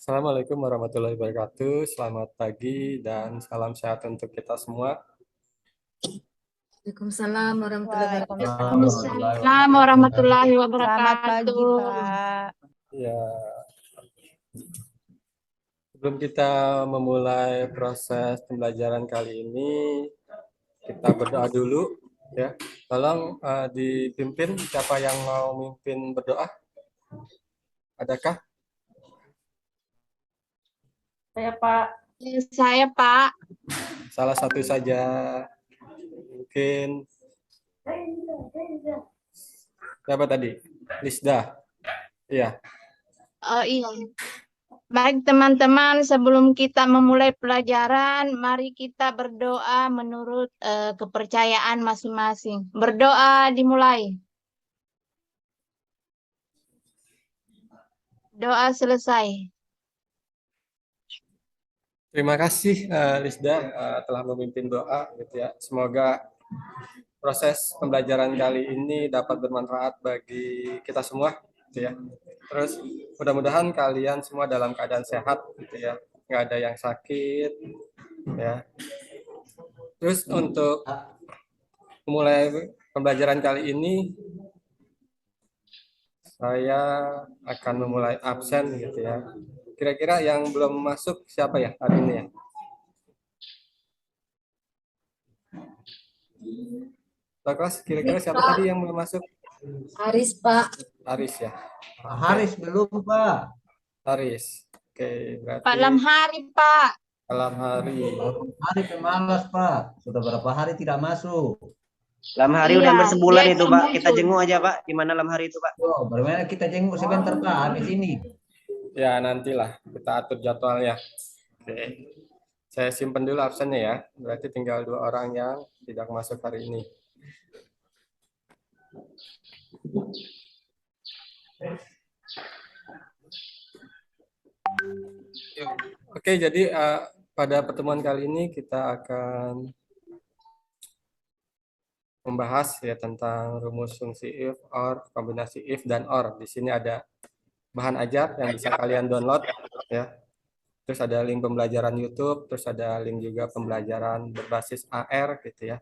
Assalamualaikum warahmatullahi wabarakatuh. Selamat pagi dan salam sehat untuk kita semua. Waalaikumsalam warahmatullahi wabarakatuh. Waalaikumsalam warahmatullahi Selamat pagi, wabarakatuh. Pak. Ya, sebelum kita memulai proses pembelajaran kali ini, kita berdoa dulu. Ya, tolong dipimpin siapa yang mau mimpin berdoa. Adakah? Saya Pak. Saya Pak. Salah satu saja. Mungkin siapa tadi? Lisda. Iya. Oh iya. Baik teman-teman, sebelum kita memulai pelajaran, mari kita berdoa menurut kepercayaan masing-masing. Berdoa dimulai. Doa selesai. Terima kasih Lisda telah memimpin doa gitu ya. Semoga proses pembelajaran kali ini dapat bermanfaat bagi kita semua gitu ya. Terus mudah-mudahan kalian semua dalam keadaan sehat gitu ya. Nggak ada yang sakit ya. Terus untuk memulai pembelajaran kali ini saya akan memulai absen gitu ya. Kira-kira yang belum masuk siapa ya hari ini ya? Pak kelas, kira-kira siapa tadi yang belum masuk? Aris, Pak. Aris ya. Haris belum, Pak. Haris. Oke, berarti Malam hari, Pak. malam hari. Hari pemalas, Pak. Sudah berapa hari tidak masuk. Lam hari Iya, udah bersebulan dia itu, Pak. Kita muncul. jenguk aja, Pak. Gimana lam hari itu, Pak? Oh, bagaimana kita jenguk sebentar, Pak, habis ini. Ya, nantilah kita atur jadwalnya. Oke. Saya simpan dulu absennya ya. Berarti tinggal 2 orang yang tidak masuk hari ini. Oke, jadi pada pertemuan kali ini kita akan membahas ya tentang rumus fungsi if, or, kombinasi if dan or. Di sini ada bahan ajar yang bisa kalian download ya. Terus ada link pembelajaran YouTube, terus ada link juga pembelajaran berbasis AR gitu ya.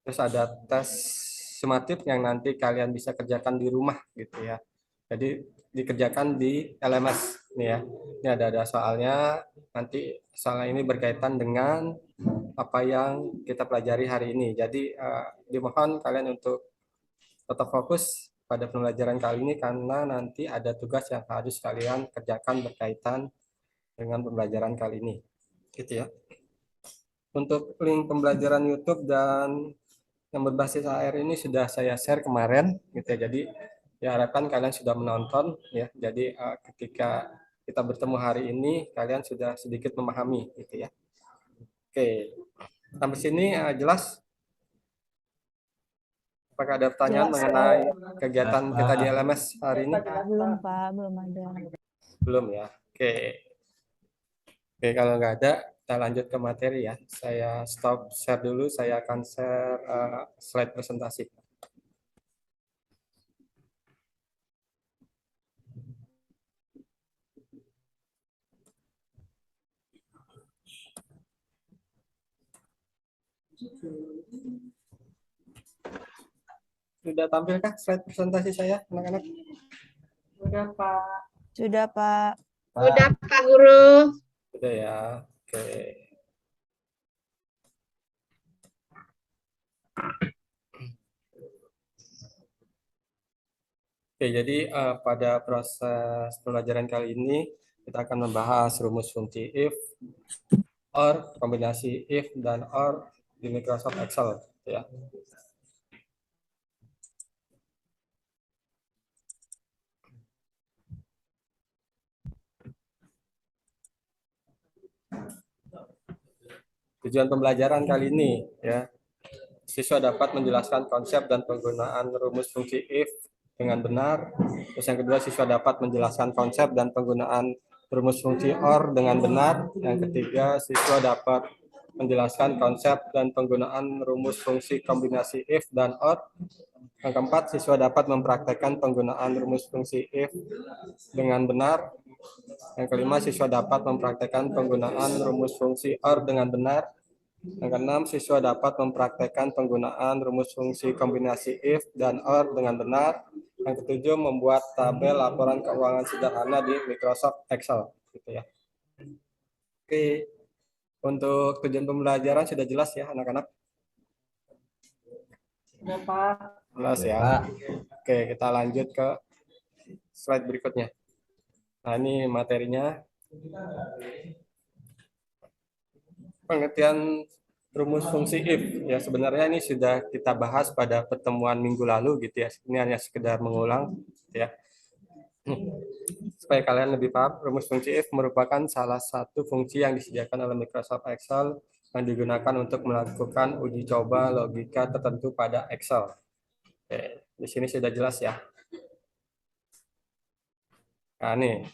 Terus ada tes sumatif yang nanti kalian bisa kerjakan di rumah gitu ya. Jadi dikerjakan di LMS nih ya. Ini ada soalnya, nanti soalnya ini berkaitan dengan apa yang kita pelajari hari ini. Jadi dimohon kalian untuk tetap fokus pada pembelajaran kali ini karena nanti ada tugas yang harus kalian kerjakan berkaitan dengan pembelajaran kali ini. Gitu ya. Untuk link pembelajaran YouTube dan yang berbasis AR ini sudah saya share kemarin gitu ya. Jadi diharapkan kalian sudah menonton ya. Jadi ketika kita bertemu hari ini kalian sudah sedikit memahami gitu ya. Oke. Sampai sini jelas? Apakah ada pertanyaan mengenai kegiatan kita di LMS hari ini? Belum, Pak. Belum ada. Belum ya. Oke. Oke, kalau nggak ada, kita lanjut ke materi ya. Saya stop share dulu, saya akan share slide presentasi. Sudah tampilkah slide presentasi saya, anak-anak? Sudah, Pak. Sudah, Pak. Sudah, Pak Guru. Sudah ya. Oke. Oke, jadi pada proses pembelajaran kali ini kita akan membahas rumus fungsi if, or, kombinasi if dan or di Microsoft Excel ya. Tujuan pembelajaran kali ini ya, siswa dapat menjelaskan konsep dan penggunaan rumus fungsi if dengan benar. Terus yang kedua, siswa dapat menjelaskan konsep dan penggunaan rumus fungsi or dengan benar. Yang ketiga, siswa dapat menjelaskan konsep dan penggunaan rumus fungsi kombinasi if dan or. Yang keempat, siswa dapat mempraktekkan penggunaan rumus fungsi if dengan benar. Yang kelima, siswa dapat mempraktekkan penggunaan rumus fungsi OR dengan benar. Yang keenam, siswa dapat mempraktekkan penggunaan rumus fungsi kombinasi if dan OR dengan benar. Yang ketujuh, membuat tabel laporan keuangan sederhana di Microsoft Excel. Gitu ya. Oke, untuk tujuan pembelajaran sudah jelas ya anak-anak? Sudah, Pak. Jelas ya. Pak. Oke, kita lanjut ke slide berikutnya. Nah, ini materinya. Pengertian rumus fungsi if. Ya, sebenarnya ini sudah kita bahas pada pertemuan minggu lalu gitu ya. Ini hanya sekedar mengulang ya. Supaya kalian lebih paham, rumus fungsi if merupakan salah satu fungsi yang disediakan oleh Microsoft Excel yang digunakan untuk melakukan uji coba logika tertentu pada Excel. Oke, di sini sudah jelas ya. Nah, nih.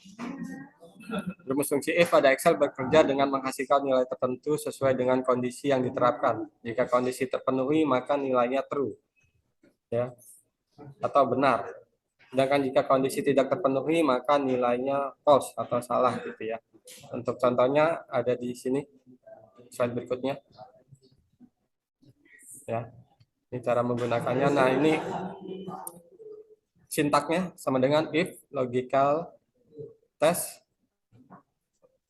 Rumus fungsi if pada Excel bekerja dengan menghasilkan nilai tertentu sesuai dengan kondisi yang diterapkan. Jika kondisi terpenuhi, maka nilainya true. Ya. Atau benar. Sedangkan jika kondisi tidak terpenuhi, maka nilainya false atau salah gitu ya. Untuk contohnya ada di sini slide berikutnya. Ya. Ini cara menggunakannya. Nah, ini sintaknya sama dengan if, logical test,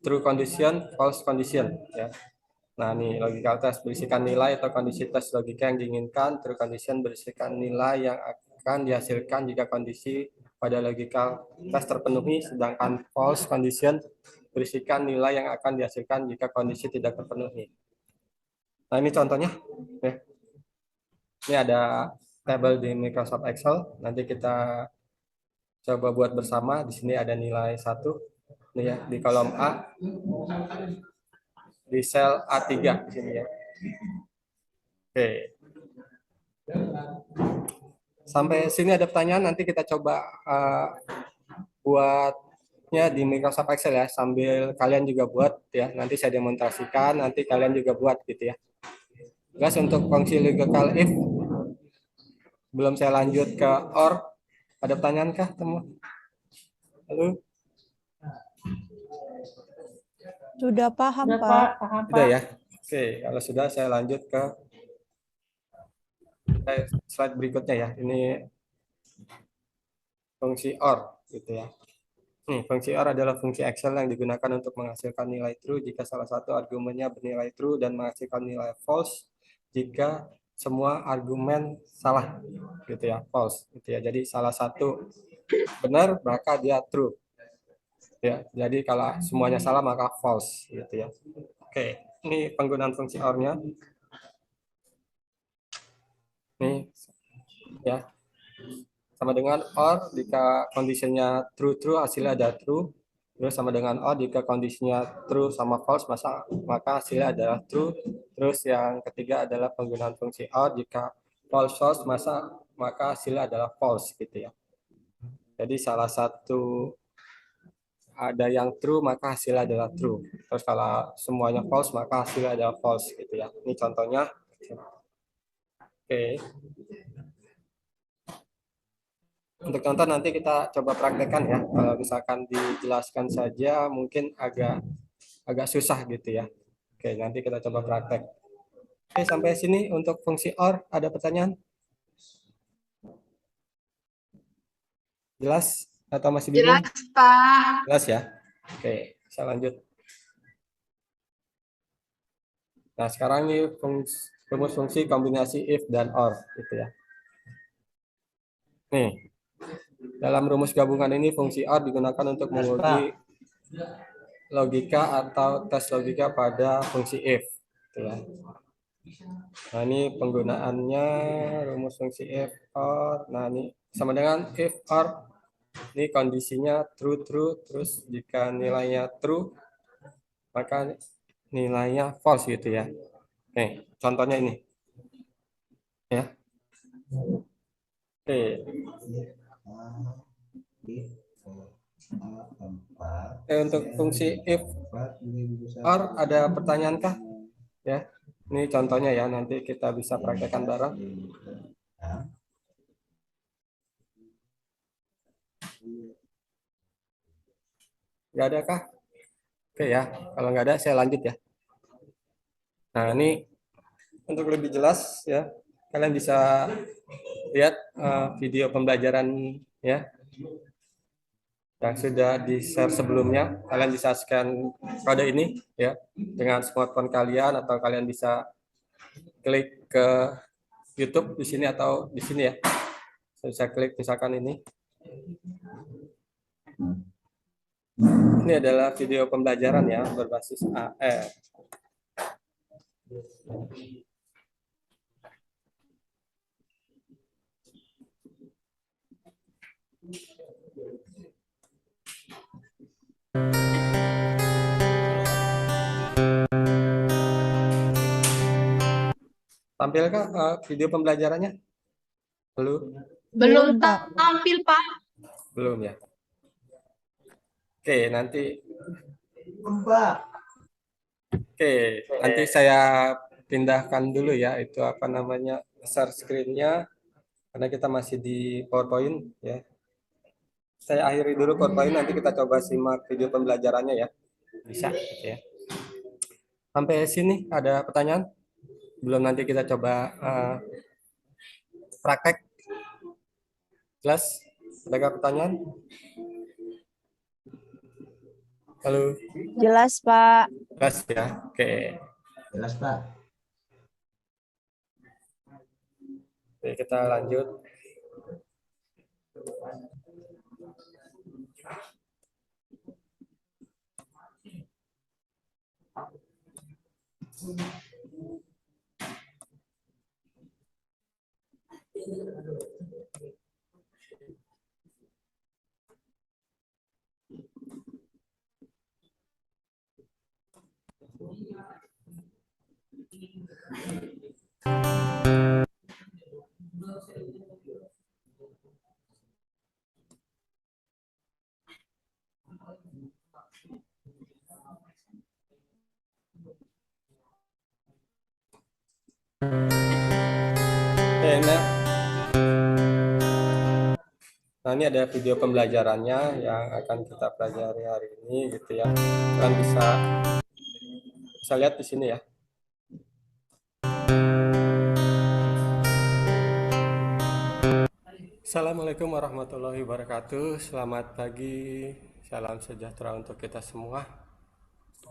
true condition, false condition ya. Nah, ini logical test berisikan nilai atau kondisi tes logika yang diinginkan, true condition berisikan nilai yang akan dihasilkan jika kondisi pada logical test terpenuhi, sedangkan false condition berisikan nilai yang akan dihasilkan jika kondisi tidak terpenuhi. Nah, ini contohnya ya. Ini ada tabel di Microsoft Excel, nanti kita coba buat bersama. Di sini ada nilai 1 nih ya, di kolom A, di sel A3 di sini ya. Oke. Sampai sini ada pertanyaan, nanti kita coba buatnya di Microsoft Excel ya, sambil kalian juga buat ya. Nanti saya demonstrasikan, nanti kalian juga buat gitu ya. Guys, untuk fungsi logical if belum saya lanjut ke OR, ada pertanyaan kah teman? Halo? Sudah paham, Sudah, Pak. Pak. Paham, Sudah Pak. ya? Oke, kalau sudah saya lanjut ke slide berikutnya ya. Ini fungsi OR gitu ya. Nih, fungsi OR adalah fungsi Excel yang digunakan untuk menghasilkan nilai true jika salah satu argumennya bernilai true dan menghasilkan nilai false jika semua argumen salah gitu ya, false gitu ya. Jadi salah satu benar maka dia true. Ya, jadi kalau semuanya salah maka false gitu ya. Oke, ini penggunaan fungsi OR-nya. Nih ya. Sama dengan OR jika kondisinya true hasilnya ada true. Terus sama dengan OR jika kondisinya true sama false maka hasilnya adalah true. Terus yang ketiga adalah penggunaan fungsi OR jika false maka hasilnya adalah false gitu ya. Jadi salah satu ada yang true maka hasilnya adalah true. Terus kalau semuanya false maka hasilnya adalah false gitu ya. Ini contohnya. Oke. Untuk contoh nanti kita coba praktekkan ya. Kalau misalkan dijelaskan saja mungkin agak susah gitu ya. Oke, nanti kita coba praktek. Oke, sampai sini untuk fungsi OR ada pertanyaan? Jelas atau masih bingung? Jelas, Pak. Jelas ya. Oke, saya lanjut. Nah, sekarang ini rumus fungsi kombinasi if dan OR gitu ya. Nih, dalam rumus gabungan ini fungsi OR digunakan untuk menguji logika atau tes logika pada fungsi if. Gitu ya. Nah, ini penggunaannya rumus fungsi if OR. Nah, ini sama dengan if OR. Ini kondisinya true, terus jika nilainya true, maka nilainya false gitu ya. Nih, contohnya ini. Ya. Oke. Untuk fungsi if OR ada pertanyaan kah? Ya. Ini contohnya ya, nanti kita bisa praktekkan bareng. Nggak ada kah? Oke ya, kalau nggak ada saya lanjut ya. Nah ini untuk lebih jelas ya, kalian bisa lihat video pembelajaran ya yang sudah di-share sebelumnya. Kalian bisa scan kode ini ya dengan smartphone kalian, atau kalian bisa klik ke YouTube di sini atau di sini ya. Saya bisa klik misalkan ini. Ini adalah video pembelajaran ya berbasis AR. Tampilkah video pembelajarannya? Belum? Belum Pak. tampil, Pak. Belum ya. Oke, nanti Pak. nanti saya pindahkan dulu ya, itu apa namanya, share screen-nya karena kita masih di PowerPoint ya. Saya akhiri dulu PowerPoint, nanti kita coba simak video pembelajarannya ya. Bisa gitu ya. Sampai sini ada pertanyaan? Belum, nanti kita coba praktek. Jelas? Ada pertanyaan? Halo? Jelas, Pak. Jelas ya? Oke. Jelas, Pak. Oke, kita lanjut. Oke, nah ini ada video pembelajarannya yang akan kita pelajari hari ini gitu ya. Kalian bisa lihat di sini ya. Assalamualaikum warahmatullahi wabarakatuh. Selamat pagi, salam sejahtera untuk kita semua.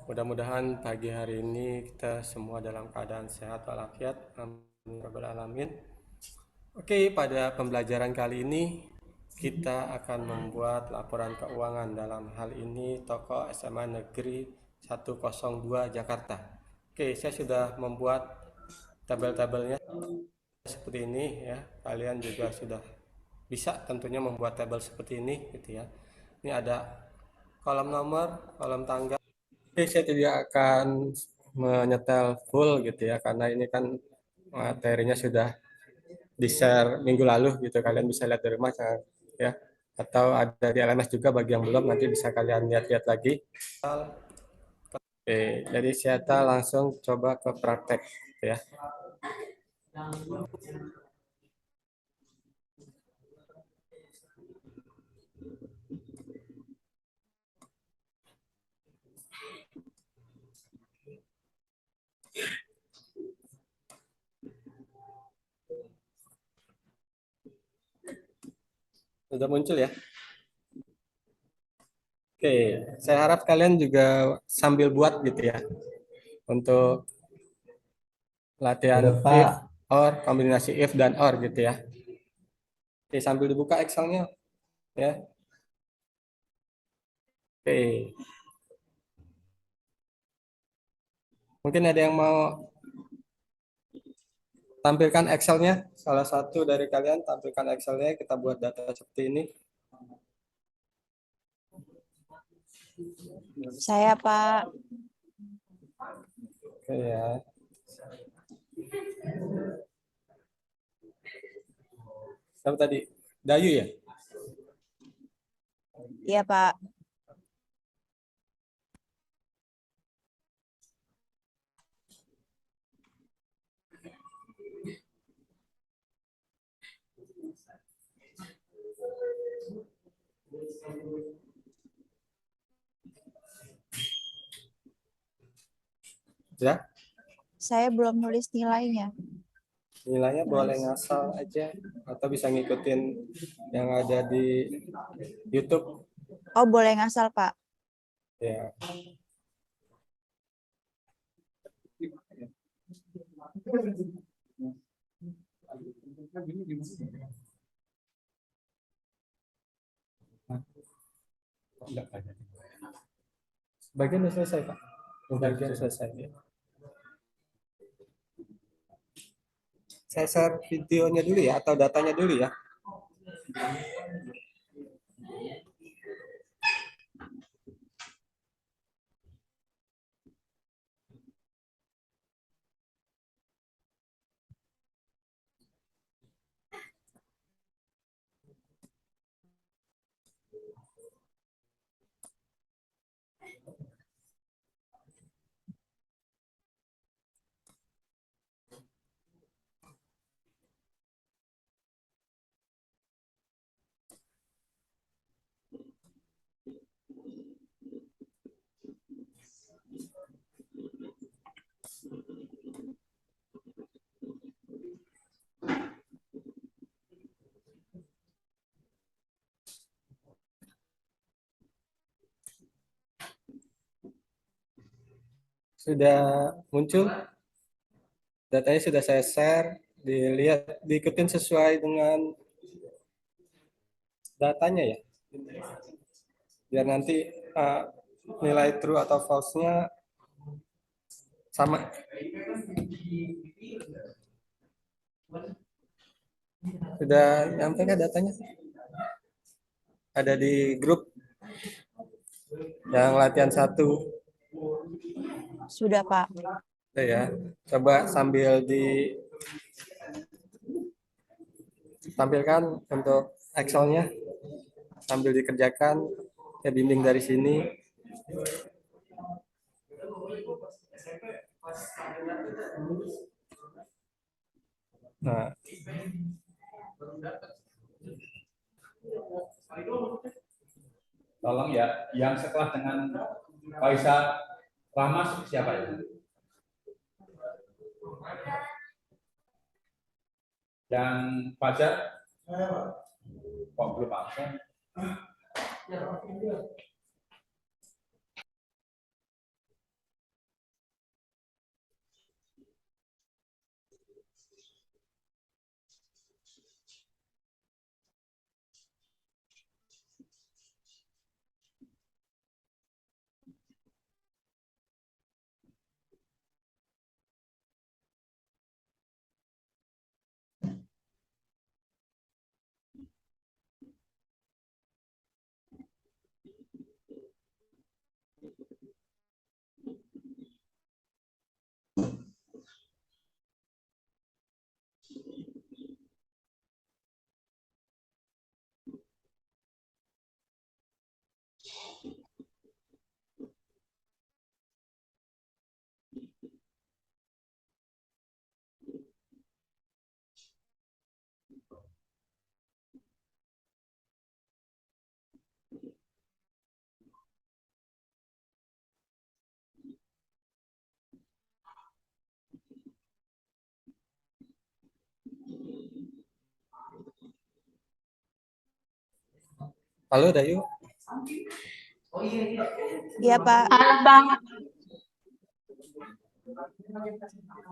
Mudah-mudahan pagi hari ini kita semua dalam keadaan sehat walafiat. Amin ya rabbal alamin. Oke, pada pembelajaran kali ini kita akan membuat laporan keuangan, dalam hal ini toko SMA Negeri 102 Jakarta. Oke, saya sudah membuat tabel-tabelnya seperti ini ya. Kalian juga sudah bisa tentunya membuat tabel seperti ini gitu ya. Ini ada kolom nomor, kolom tanggal. Oke, saya tidak akan menyetel full gitu ya, karena ini kan materinya sudah di-share minggu lalu gitu. Kalian bisa lihat di rumah ya. Atau ada di LMS juga bagi yang belum, nanti bisa kalian lihat-lihat lagi. Oke, jadi saya langsung coba ke praktek gitu ya. Sudah muncul ya. Oke, saya harap kalian juga sambil buat gitu ya, untuk latihan Sudah, Pak. if, or, kombinasi if dan or gitu ya. Oke, sambil dibuka Excel-nya ya. Oke. Mungkin ada yang mau tampilkan Excel-nya? Salah satu dari kalian tampilkan Excel-nya, kita buat data seperti ini. Saya, Pak. Oke ya. Siapa tadi? Dayu ya? Iya, Pak. Ya, Saya belum nulis nilainya. nilainya boleh ngasal aja atau bisa ngikutin yang ada di YouTube Oh, boleh ngasal, Pak. ya. Bagian udah selesai, Pak. Bagian selesai. Ya. Saya share videonya dulu ya atau datanya dulu ya. Sudah muncul? Datanya sudah saya share, dilihat, diikutin sesuai dengan datanya ya. Biar nanti nilai true atau false-nya sama. Sudah nyampe kan datanya? Ada di grup yang latihan 1. Sudah, Pak. Oke ya, coba sambil ditampilkan untuk Excel-nya, sambil dikerjakan, ya bimbing dari sini. Nah, Tolong ya, yang sekelas dengan Faisal Rahmas siapa itu? Yang Fajar? Kok belum absen? halo Dayu. Iya, Pak. Halo, Bang.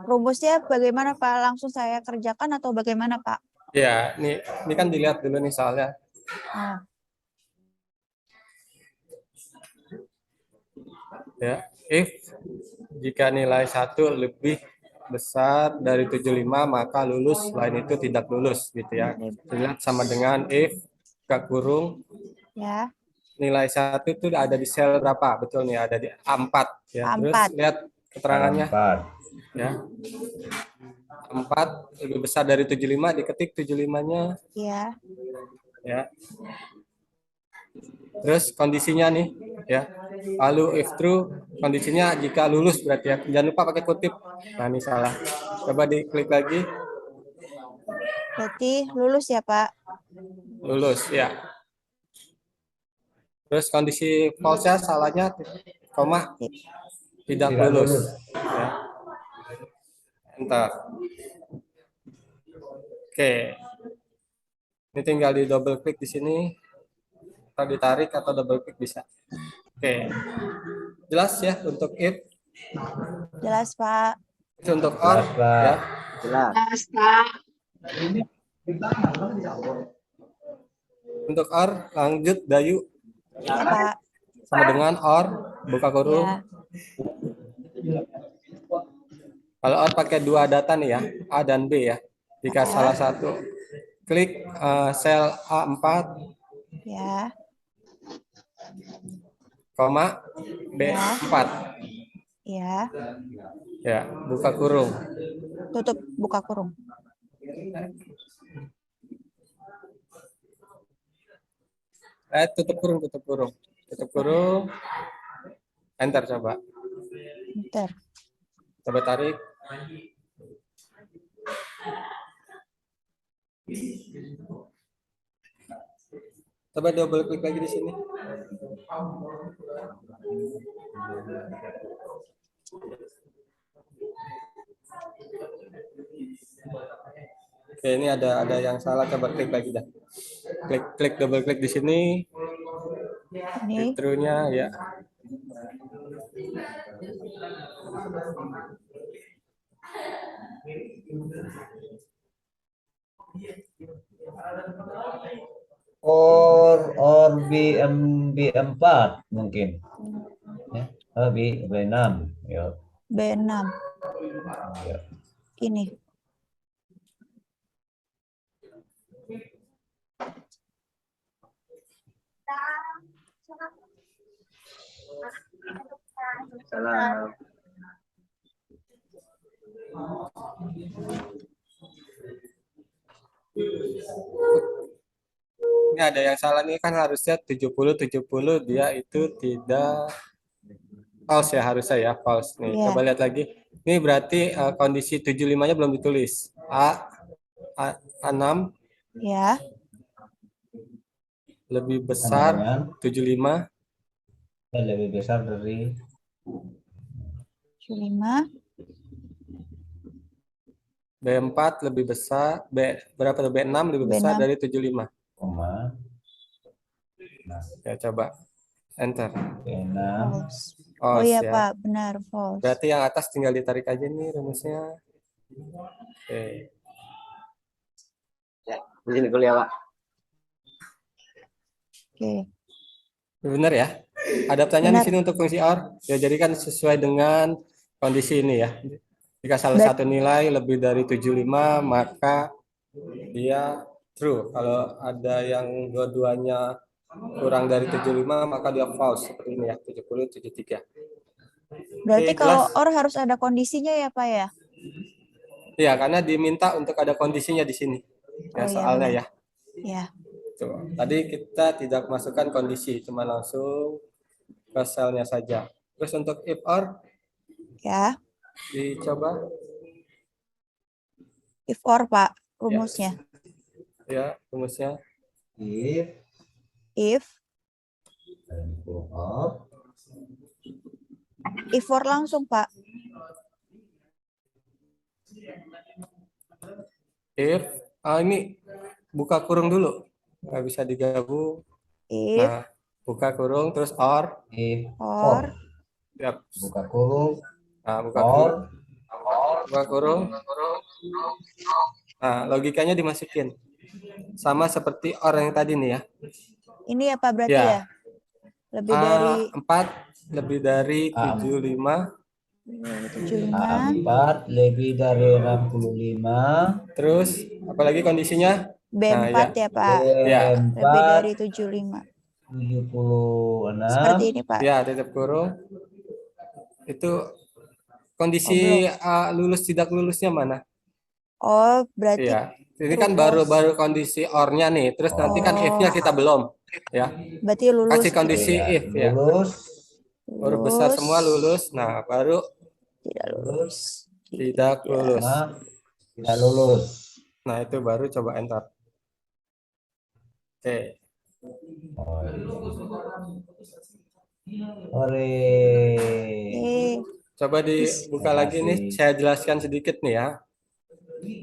Rumusnya bagaimana, Pak? Langsung saya kerjakan atau bagaimana, Pak? Ya, ini kan dilihat dulu nih soalnya. Oh, Ya, if jika nilai 1 lebih besar dari 75 maka lulus, lain itu tidak lulus gitu ya. Dilihat sama dengan if buka kurung ya. nilai 1 itu ada di sel berapa? Betul nih, ada di A4 ya. Terus A4. lihat keterangannya ya. 4 lebih besar dari 75, diketik 75-nya Ya. ya. Terus kondisinya nih ya. Lalu if true, kondisinya jika lulus berarti ya. Jangan lupa pakai kutip. Nah, ini salah. Coba diklik lagi. Berarti lulus ya, Pak? Lulus ya. Terus kondisi false-nya salahnya koma tidak lulus. Ya. Enter. Oke. Ini tinggal di double klik di sini. Atau ditarik atau double klik bisa. Oke. Jelas ya untuk if. Jelas, Pak. Itu untuk or Jelas, Pak. ya. Jelas. Jelas, Pak. Untuk or lanjut Dayu Ya, Pak. sama dengan or buka kurung. Ya. Kalau or pakai dua data nih ya, A dan B ya. Jika Ya. salah satu klik sel A4, Ya. koma B4. Ya. Ya, buka kurung. Tutup buka kurung. Tutup kurung, tutup kurung. Tutup kurung. Enter coba. Enter. Coba tarik. Coba double klik lagi di sini. Oke, ini ada yang salah, coba klik lagi dah. Klik double klik di sini. Ini. True-nya ya. Or B4 mungkin. Ya. B6. Ya. B6. Ya. Ini. Salah. Ini ada yang salah nih, kan harusnya 70 dia itu tidak false ya, harusnya ya false nih. Iya. Coba lihat lagi. Ini berarti kondisi 75-nya belum ditulis. A6 Ya. lebih besar Dengan 75. lebih besar dari 75. B4 lebih besar, berapa tuh? B6 lebih besar B6. dari 75. koma. Nah, Ya, coba enter. B6. False. Oh, Oh iya, ya. Pak. Benar. False. Berarti yang atas tinggal ditarik aja nih rumusnya. Oke. Di sini kuliah, Pak. Oke. Benar ya? Ada pertanyaan di Benar. sini untuk fungsi OR? Ya, jadi kan sesuai dengan kondisi ini ya. Jika salah satu nilai lebih dari 75, maka dia true. Kalau ada yang dua-duanya kurang dari 75, maka dia false. Seperti ini ya, 70, 73. Berarti Oke, kalau jelas. OR harus ada kondisinya ya, Pak ya? Iya, karena diminta untuk ada kondisinya di sini. Ya, Oh, iya, soalnya benar. ya. Ya. Tuh. Tadi kita tidak masukkan kondisi, cuma langsung ke selnya saja. Terus untuk if or, Ya. dicoba. If OR, Pak. Rumusnya. Ya, rumusnya. If If. If OR langsung, Pak. If, ini buka kurung dulu. Nggak bisa digabung. If. Nah, buka kurung, terus or. OR. Ya. buka kurung Nah, buka or kurung. Buka kurung. Nah, logikanya dimasukin. Sama seperti or yang tadi nih ya. Ini ya, Pak, berarti Ya. ya? Lebih dari A4 lebih dari 75. 75. A4 lebih dari 65. Terus, apalagi kondisinya? B4 Nah, ya, Pak. Ya. Lebih B4 dari 75. 76. Seperti ini, Pak. Ya, tutup kurung. Itu kondisi lulus tidak lulusnya mana? Oh, berarti Iya. Ini true kan false. baru kondisi or-nya nih. Terus nanti kan if-nya kita belum. Ya. Berarti lulus. Kasih kondisi Ya, if ya. lulus Huruf besar semua lulus. Nah, baru Tidak lulus. tidak lulus. sama tidak lulus. Nah, itu baru coba enter. Oke. Ore. Eh, Coba dibuka lagi nih, saya jelaskan sedikit nih ya.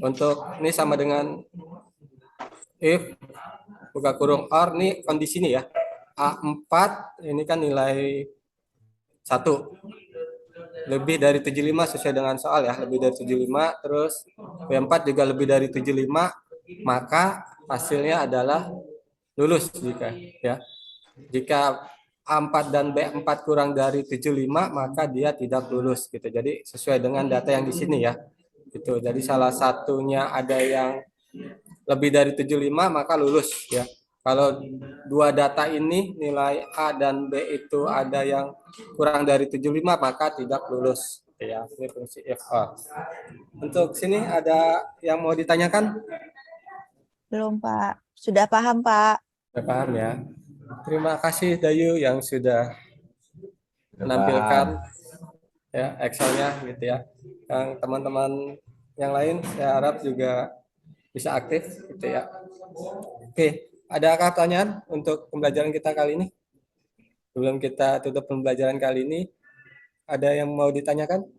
Untuk ini sama dengan if buka kurung or, nih kondisi nih ya. A4 ini kan nilai 1. Lebih dari 75 sesuai dengan soal ya, lebih dari 75, terus B4 juga lebih dari 75, maka hasilnya adalah lulus jika ya. Jika A4 dan B4 kurang dari 75, maka dia tidak lulus gitu. Jadi sesuai dengan data yang di sini ya. Gitu. Jadi salah satunya ada yang lebih dari 75 maka lulus ya. Kalau dua data ini nilai A dan B itu ada yang kurang dari 75 maka tidak lulus ya. Ini fungsi if or. Untuk sini ada yang mau ditanyakan? Belum, Pak. Sudah paham, Pak. Sudah paham ya. Terima kasih Dayu yang sudah menampilkan ya Excel-nya gitu ya. Yang teman-teman yang lain saya harap juga bisa aktif gitu ya. Oke, adakah pertanyaan untuk pembelajaran kita kali ini? Sebelum kita tutup pembelajaran kali ini, ada yang mau ditanyakan?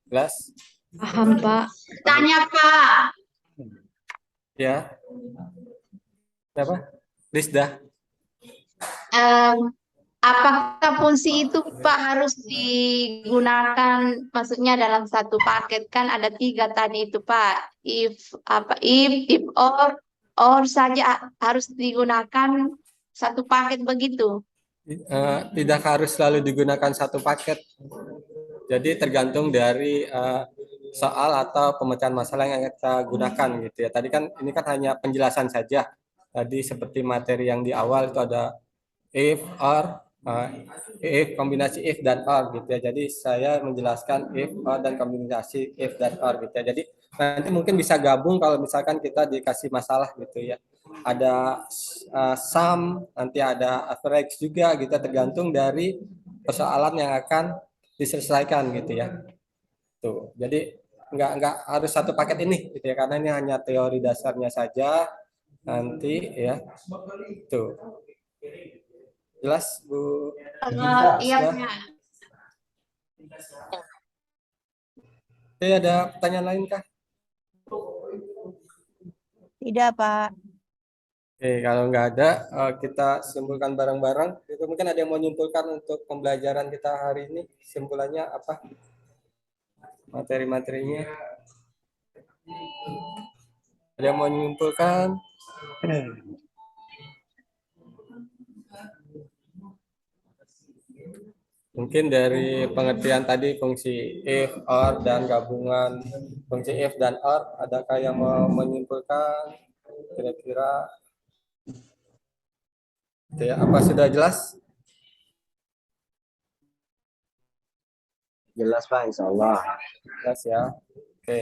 Jelas? Paham, Pak. Tanya Pak. Ya. Siapa? Lisda. Apakah fungsi itu Pak harus digunakan, maksudnya dalam satu paket kan ada 3 tadi itu Pak. If or saja harus digunakan satu paket begitu. Tidak harus selalu digunakan satu paket. Jadi tergantung dari soal atau pemecahan masalah yang kita gunakan gitu ya. Tadi kan ini kan hanya penjelasan saja. Tadi seperti materi yang di awal itu ada if or if, kombinasi if dan or gitu ya. Jadi saya menjelaskan if or dan kombinasi if dan or gitu ya. Jadi nanti mungkin bisa gabung kalau misalkan kita dikasih masalah gitu ya. Ada sum, nanti ada average juga gitu, tergantung dari persoalan yang akan diselesaikan gitu ya. Tuh. Jadi nggak harus satu paket ini gitu ya, karena ini hanya teori dasarnya saja nanti ya. Tuh. Jelas Bu? Iya Sudah? Pak. Oke, ada pertanyaan lain kah? Tidak, Pak. Oke, kalau nggak ada, kita simpulkan bareng-bareng. Itu mungkin ada yang mau menyimpulkan untuk pembelajaran kita hari ini. Simpulannya apa? Materi-materinya. Ada yang mau menyimpulkan? Mungkin dari pengertian tadi fungsi if, or, dan gabungan fungsi if dan or, adakah yang mau menyimpulkan kira-kira? Ya, apa sudah jelas? Jelas Pak, insya Allah. Jelas ya. Oke.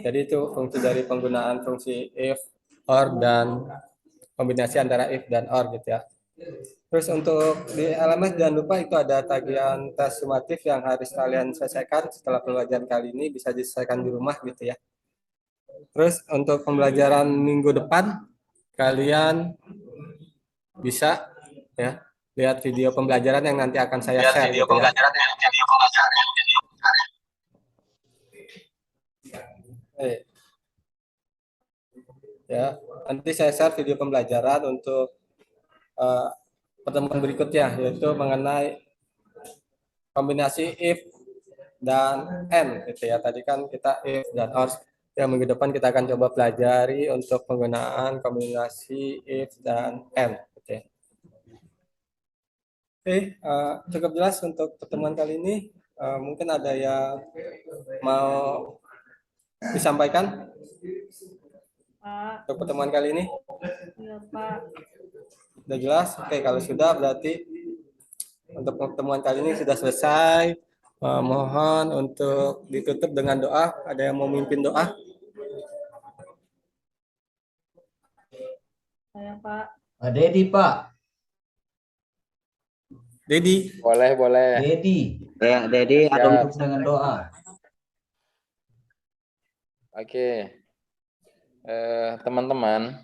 Jadi itu fungsi dari penggunaan fungsi if, or, dan kombinasi antara if dan or gitu ya. Terus untuk di LMS jangan lupa itu ada tagihan tes sumatif yang harus kalian selesaikan setelah pembelajaran kali ini, bisa diselesaikan di rumah gitu ya. Terus untuk pembelajaran minggu depan kalian bisa ya lihat video pembelajaran yang nanti akan saya share gitu ya. Ya, nanti saya share video pembelajaran untuk pertemuan berikutnya, yaitu mengenai kombinasi if dan and gitu ya. Tadi kan kita if dan or, yang minggu depan kita akan coba pelajari untuk penggunaan kombinasi if dan and gitu ya. Oke, cukup jelas untuk pertemuan kali ini. Mungkin ada yang mau disampaikan Pak, untuk pertemuan kali ini? iya Pak. Sudah jelas? Oke, kalau sudah berarti untuk pertemuan kali ini sudah selesai. Mohon untuk ditutup dengan doa. Ada yang mau memimpin doa? Saya Pak. Dedi Pak. Dedi. Boleh. Dedi. Ya, jadi ada Tutup dengan doa. Oke. Teman-teman,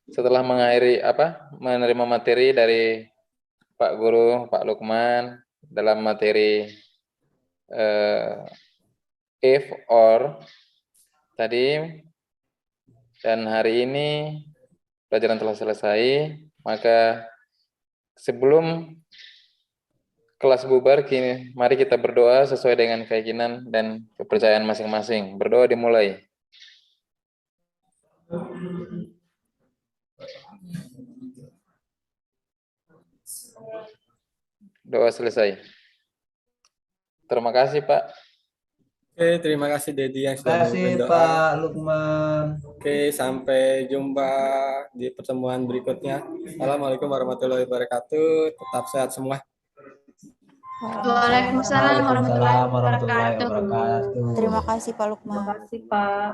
setelah menerima materi dari Pak Guru, Pak Lukman dalam materi if or tadi, dan hari ini pelajaran telah selesai, maka sebelum kelas bubar, mari kita berdoa sesuai dengan keyakinan dan kepercayaan masing-masing. Berdoa dimulai. Doa selesai. Terima kasih, Pak. Oke, terima kasih Dedi yang Terima sudah kasih memimpin doa. Pak Lukman. Oke, sampai jumpa di pertemuan berikutnya. Assalamualaikum warahmatullahi wabarakatuh. Tetap sehat semua. Waalaikumsalam warahmatullahi Waalaikumsalam warahmatullahi wabarakatuh. wabarakatuh. Terima kasih Pak Lukman. Terima kasih Pak.